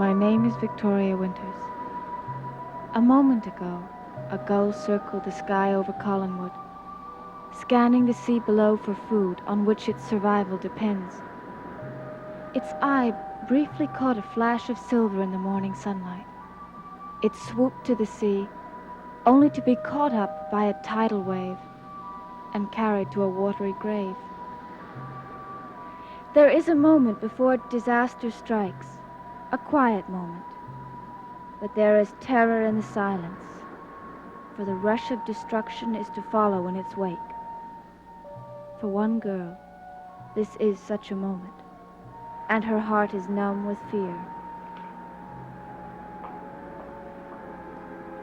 My name is Victoria Winters. A moment ago, a gull circled the sky over Collinwood, scanning the sea below for food on which its survival depends. Its eye briefly caught a flash of silver in the morning sunlight. It swooped to the sea, only to be caught up by a tidal wave and carried to a watery grave. There is a moment before disaster strikes, a quiet moment. But there is terror in the silence, for the rush of destruction is to follow in its wake. For one girl, this is such a moment, and her heart is numb with fear.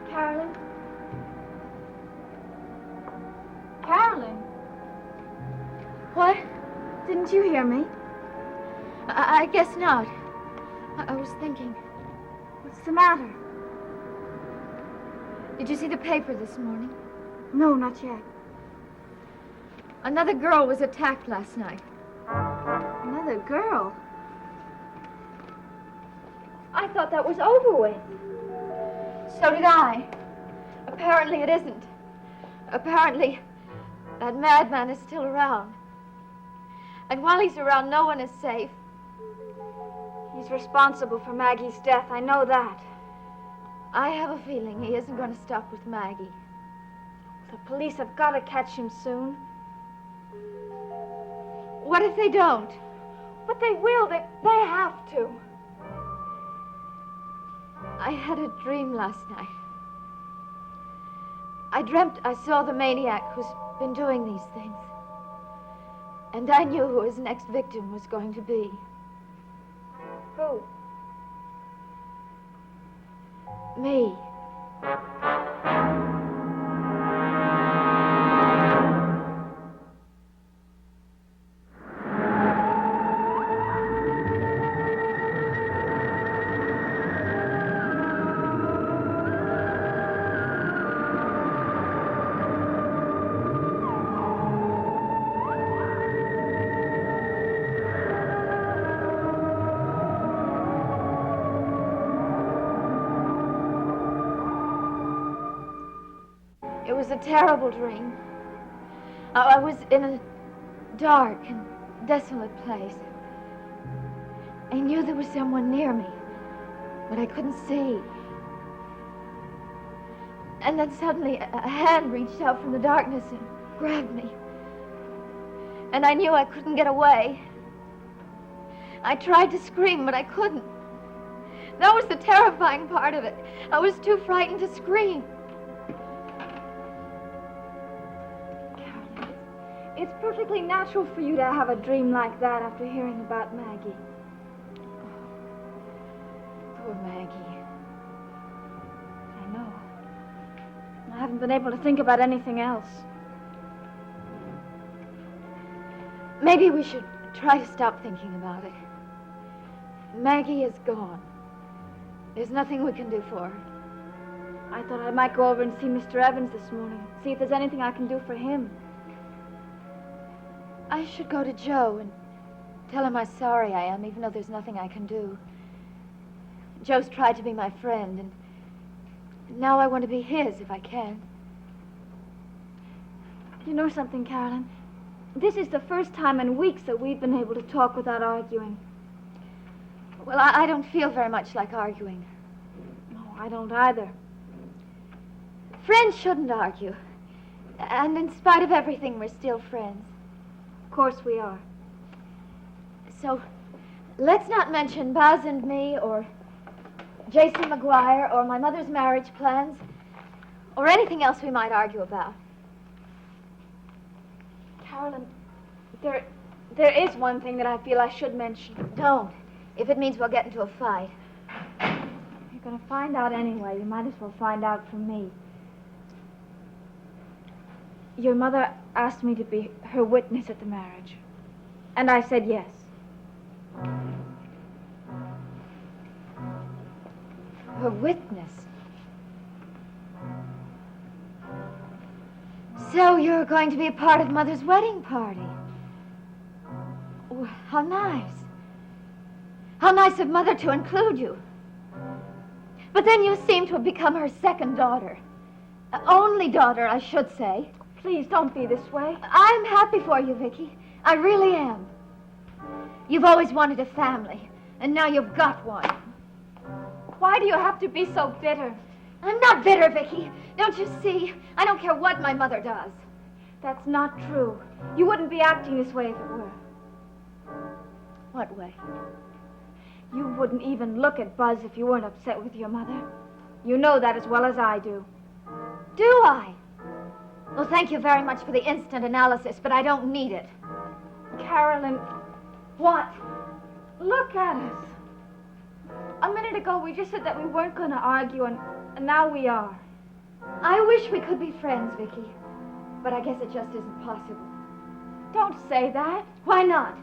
Carolyn? Carolyn? What? Didn't you hear me? I guess not. I was thinking. What's the matter? Did you see the paper this morning? No, not yet. Another girl was attacked last night. Another girl? I thought that was over with. So did I. Apparently it isn't. Apparently, that madman is still around. And while he's around, no one is safe. He's responsible for Maggie's death, I know that. I have a feeling he isn't going to stop with Maggie. The police have got to catch him soon. What if they don't? But they will, they have to. I had a dream last night. I dreamt I saw the maniac who's been doing these things. And I knew who his next victim was going to be. Who? Me. It was a terrible dream. I was in a dark and desolate place. I knew there was someone near me, but I couldn't see. And then suddenly a hand reached out from the darkness and grabbed me. And I knew I couldn't get away. I tried to scream, but I couldn't. That was the terrifying part of it. I was too frightened to scream. It's perfectly natural for you to have a dream like that after hearing about Maggie. Poor Maggie. I know. I haven't been able to think about anything else. Maybe we should try to stop thinking about it. Maggie is gone. There's nothing we can do for her. I thought I might go over and see Mr. Evans this morning, see if there's anything I can do for him. I should go to Joe and tell him how sorry I am, even though there's nothing I can do. Joe's tried to be my friend, and now I want to be his if I can. You know something, Carolyn? This is the first time in weeks that we've been able to talk without arguing. Well, I don't feel very much like arguing. No, I don't either. Friends shouldn't argue. And in spite of everything, we're still friends. Of course we are. So, let's not mention Buzz and me, or Jason McGuire, or my mother's marriage plans, or anything else we might argue about. Carolyn, there is one thing that I feel I should mention. Don't, if it means we'll get into a fight. You're going to find out anyway. You might as well find out from me. Your mother asked me to be her witness at the marriage. And I said yes. Her witness? So you're going to be a part of Mother's wedding party? Oh, how nice. How nice of Mother to include you. But then you seem to have become her second daughter. Only daughter, I should say. Please don't be this way. I'm happy for you, Vicky. I really am. You've always wanted a family, and now you've got one. Why do you have to be so bitter? I'm not bitter, Vicky. Don't you see? I don't care what my mother does. That's not true. You wouldn't be acting this way if it were. What way? You wouldn't even look at Buzz if you weren't upset with your mother. You know that as well as I do. Do I? Well, thank you very much for the instant analysis, but I don't need it. Carolyn, What? look at us. A minute ago, we just said that we weren't going to argue, and now we are. I wish we could be friends, Vicky. But I guess it just isn't possible. Don't say that. Why not?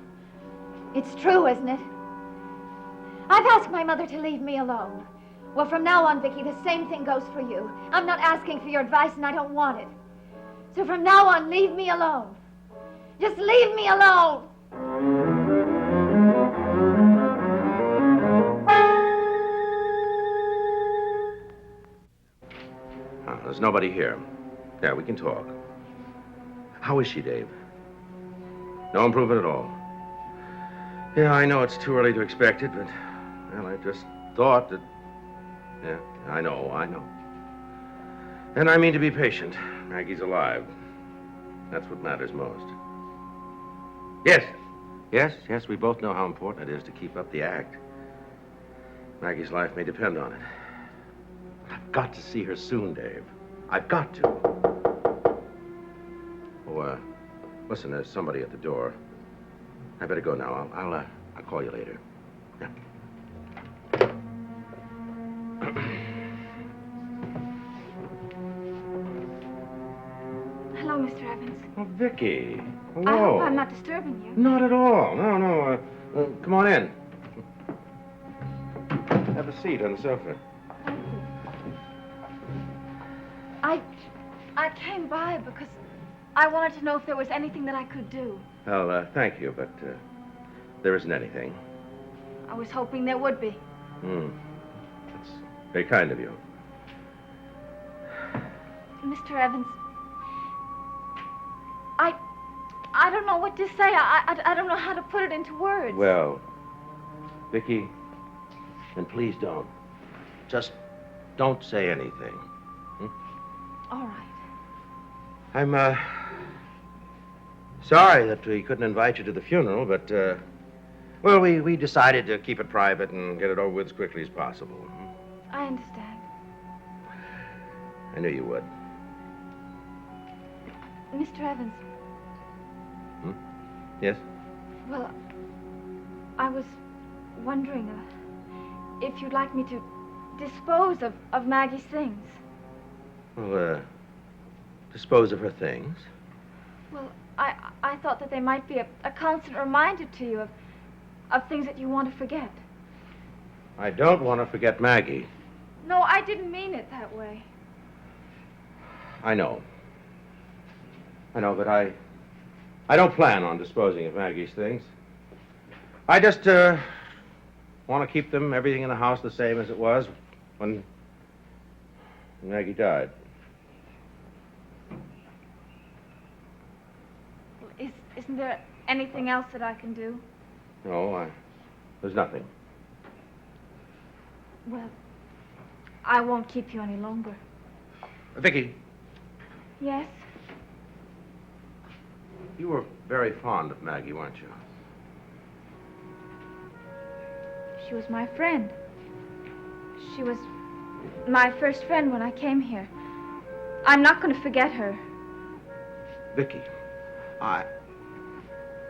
It's true, isn't it? I've asked my mother to leave me alone. Well, from now on, Vicky, the same thing goes for you. I'm not asking for your advice, and I don't want it. So from now on, leave me alone. Just leave me alone. There's nobody here. Yeah, we can talk. How is she, Dave? No improvement at all. Yeah, I know it's too early to expect it, but, well, I just thought that... Yeah, I know. And I mean to be patient. Maggie's alive. That's what matters most. Yes, we both know how important it is to keep up the act. Maggie's life may depend on it. I've got to see her soon, Dave. I've got to. Oh, listen, there's somebody at the door. I better go now. I'll call you later. Yeah. Hello, Mr. Evans. Oh, Vicky. I Hello. hope I'm not disturbing you. Not at all. No. Come on in. Have a seat on the sofa. Thank you. I came by because I wanted to know if there was anything that I could do. Well, thank you, but there isn't anything. I was hoping there would be. That's very kind of you. Mr. Evans, I don't know what to say. I don't know how to put it into words. Well, Vicky, then please don't. Just don't say anything. All right. I'm, sorry that we couldn't invite you to the funeral, but, well, we decided to keep it private and get it over with as quickly as possible. I understand. I knew you would. Mr. Evans. Yes? Well, I was wondering if you'd like me to dispose of Maggie's things. Well, dispose of her things? Well, I thought that they might be a constant reminder to you of things that you want to forget. I don't want to forget Maggie. No, I didn't mean it that way. I know, but I don't plan on disposing of Maggie's things. I just, want to keep everything in the house the same as it was when Maggie died. Isn't there anything else that I can do? No, there's nothing. Well, I won't keep you any longer. Vicky, Yes? you were very fond of Maggie, weren't you? She was my friend. She was my first friend when I came here. I'm not going to forget her. Vicky,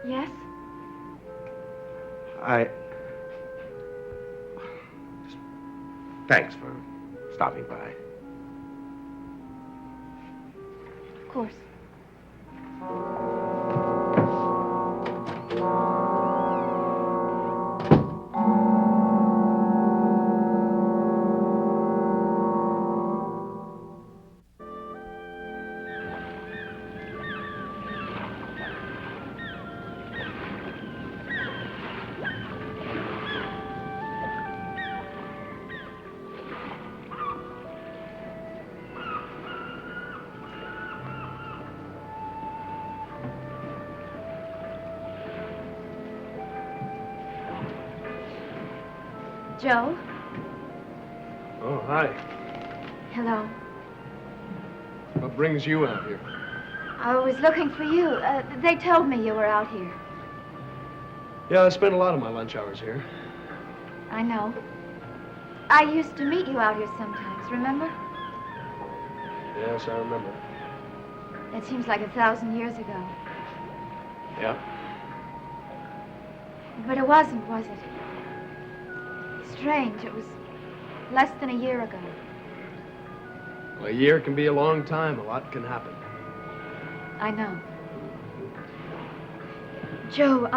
Yes? Thanks for stopping by. Of course. Joe? Oh, hi. Hello. What brings you out here? I was looking for you. They told me you were out here. Yeah, I spent a lot of my lunch hours here. I know. I used to meet you out here sometimes, remember? Yes, I remember. It seems like 1,000 years ago. Yeah. But it wasn't, was it? Strange. It was less than a year ago. Well, a year can be a long time. A lot can happen. I know. Joe,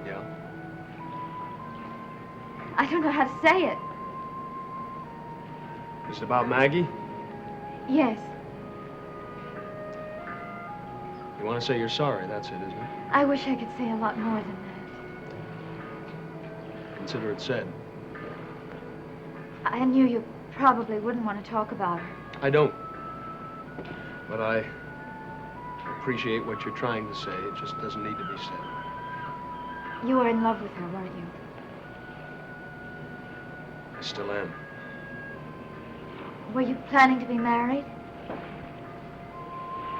Yeah? I don't know how to say it. Is it about Maggie? Yes, You want to say you're sorry, that's it, isn't it? I wish I could say a lot more than Consider it said. that. I knew you probably wouldn't want to talk about her. I don't. But I appreciate what you're trying to say. It just doesn't need to be said. You were in love with her, weren't you? I still am. Were you planning to be married?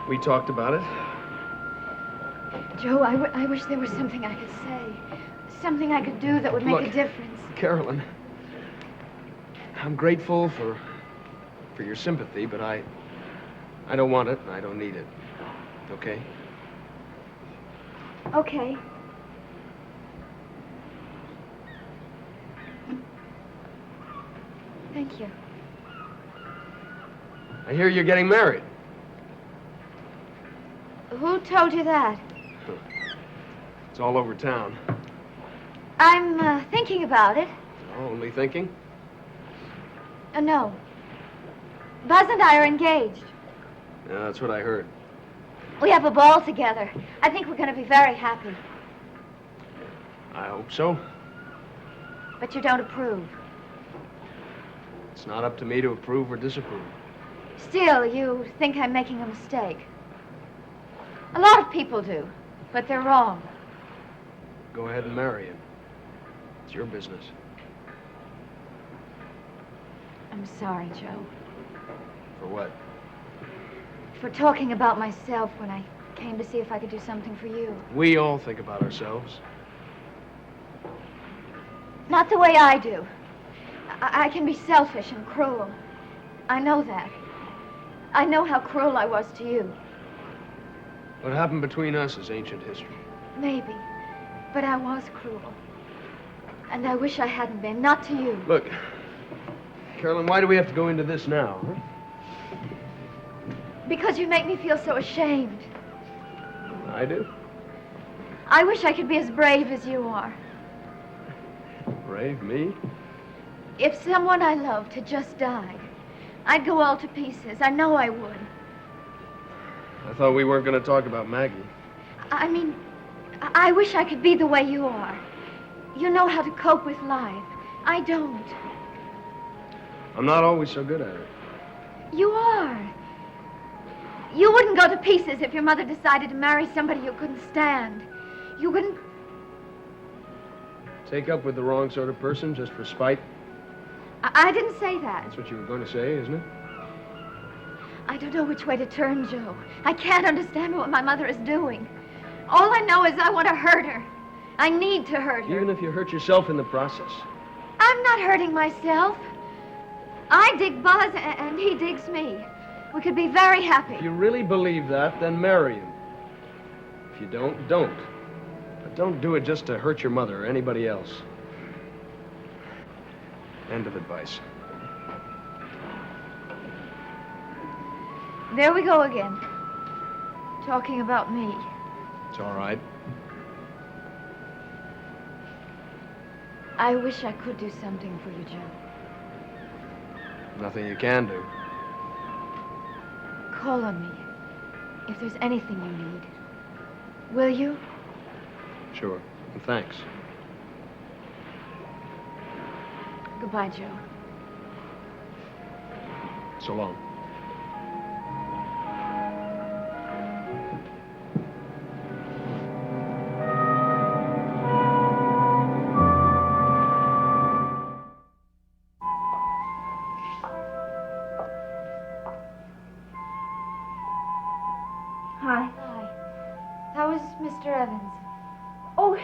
We talked about it. Joe, I wish there was something I could say. Something I could do that would make Look, a difference. Carolyn, I'm grateful for your sympathy, but I don't want it and I don't need it. Okay? Okay. Thank you. I hear you're getting married. Who told you that? It's all over town. I'm thinking about it. Oh, only thinking? No. Buzz and I are engaged. Yeah, that's what I heard. We have a ball together. I think we're going to be very happy. I hope so. But you don't approve. It's not up to me to approve or disapprove. Still, you think I'm making a mistake. A lot of people do, but they're wrong. Go ahead and marry him. It's your business. I'm sorry, Joe, For what? for talking about myself when I came to see if I could do something for you. We all think about ourselves. Not the way I do. I can be selfish and cruel. I know that. I know how cruel I was to you. What happened between us is ancient history. Maybe. But I was cruel. And I wish I hadn't been. Not to you. Look, Carolyn, why do we have to go into this now? Huh? Because you make me feel so ashamed. I do. I wish I could be as brave as you are. Brave, me? If someone I loved had just died, I'd go all to pieces. I know I would. I thought we weren't going to talk about Maggie. I mean, I wish I could be the way you are. You know how to cope with life. I don't. I'm not always so good at it. You are. You wouldn't go to pieces if your mother decided to marry somebody you couldn't stand. You wouldn't... Take up with the wrong sort of person just for spite? I didn't say that. That's what you were going to say, isn't it? I don't know which way to turn, Joe. I can't understand what my mother is doing. All I know is I want to hurt her. I need to hurt her. Even if you hurt yourself in the process. I'm not hurting myself. I dig Buzz and he digs me. We could be very happy. If you really believe that, then marry him. If you don't, don't. But don't do it just to hurt your mother or anybody else. End of advice. There we go again. Talking about me. It's all right. I wish I could do something for you, Joe. Nothing you can do. Call on me if there's anything you need. Will you? Sure. And thanks. Goodbye, Joe. So long.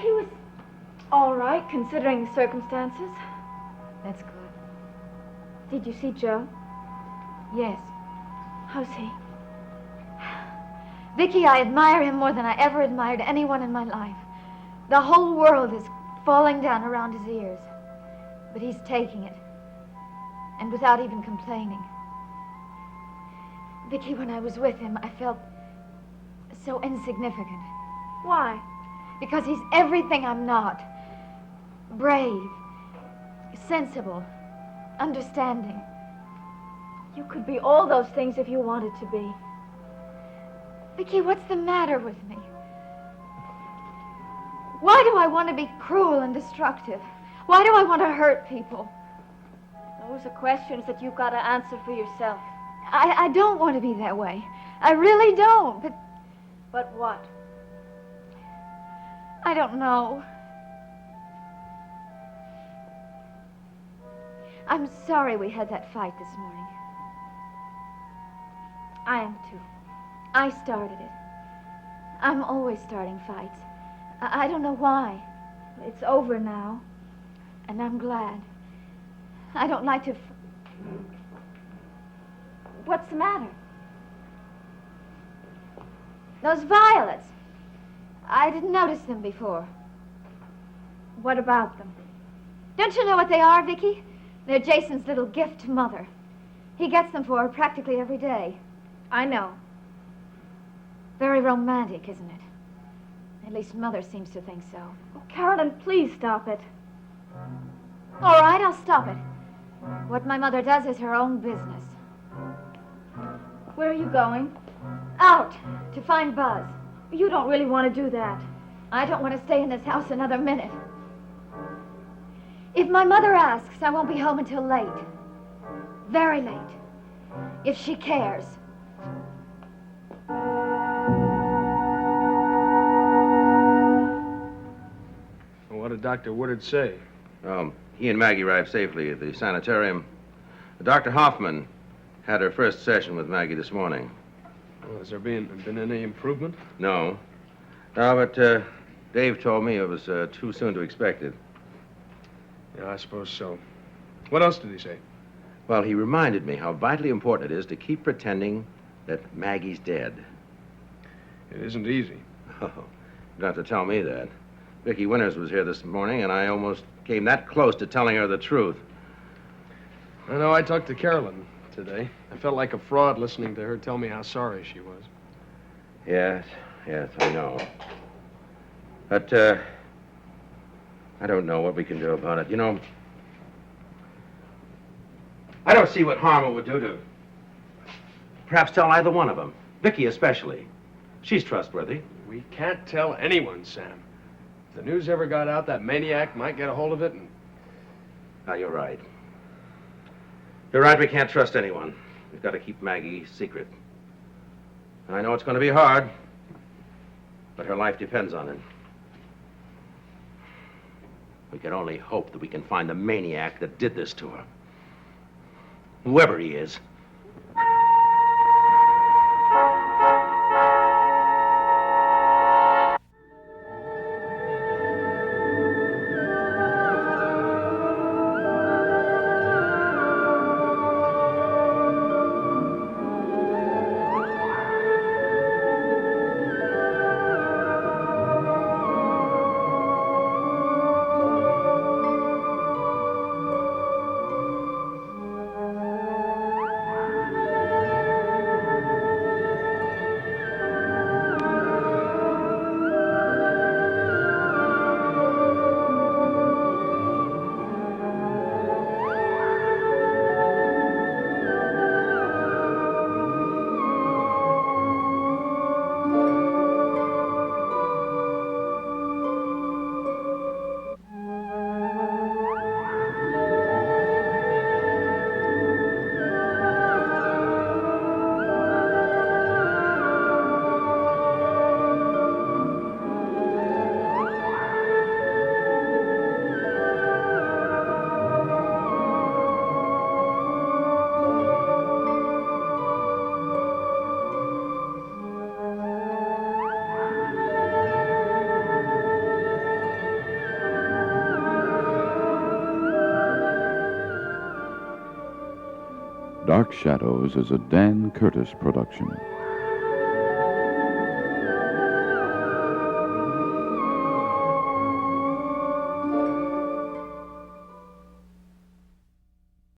He was all right, considering the circumstances. That's good. Did you see Joe? Yes. How's he? Vicky, I admire him more than I ever admired anyone in my life. The whole world is falling down around his ears. But he's taking it. And without even complaining. Vicky, when I was with him, I felt so insignificant. Why? Because he's everything I'm not. Brave, sensible, understanding. You could be all those things if you wanted to be. Vicky, what's the matter with me? Why do I want to be cruel and destructive? Why do I want to hurt people? Those are questions that you've got to answer for yourself. I don't want to be that way. I really don't, but But what? I don't know. I'm sorry we had that fight this morning. I am too. I started it. I'm always starting fights. I don't know why, It's over now. and I'm glad. I don't like to... What's the matter? Those violets. I didn't notice them before. What about them? Don't you know what they are, Vicky? They're Jason's little gift to Mother. He gets them for her practically every day. I know. Very romantic, isn't it? At least Mother seems to think so. Oh, Carolyn, please stop it. All right, I'll stop it. What my mother does is her own business. Where are you going? Out to find Buzz. You don't really want to do that. I don't want to stay in this house another minute. If my mother asks, I won't be home until late. Very late. If she cares. Well, what did Dr. Woodard say? He and Maggie arrived safely at the sanitarium. Dr. Hoffman had her first session with Maggie this morning. Well, has there been any improvement? No. No, but Dave told me it was too soon to expect it. Yeah, I suppose so. What else did he say? Well, he reminded me how vitally important it is to keep pretending that Maggie's dead. It isn't easy. Oh, you don't have to tell me that. Vicki Winters was here this morning, and I almost came that close to telling her the truth. I know. I talked to Carolyn today. I felt like a fraud listening to her tell me how sorry she was. Yes, I know. But, I don't know what we can do about it. You know, I don't see what harm it would do to perhaps tell either one of them. Vicki especially. She's trustworthy. We can't tell anyone, Sam. If the news ever got out, that maniac might get a hold of it and... Now, you're right. You're right, we can't trust anyone. We've got to keep Maggie secret. And I know it's going to be hard, but her life depends on it. We can only hope that we can find the maniac that did this to her. Whoever he is. Dark Shadows is a Dan Curtis production.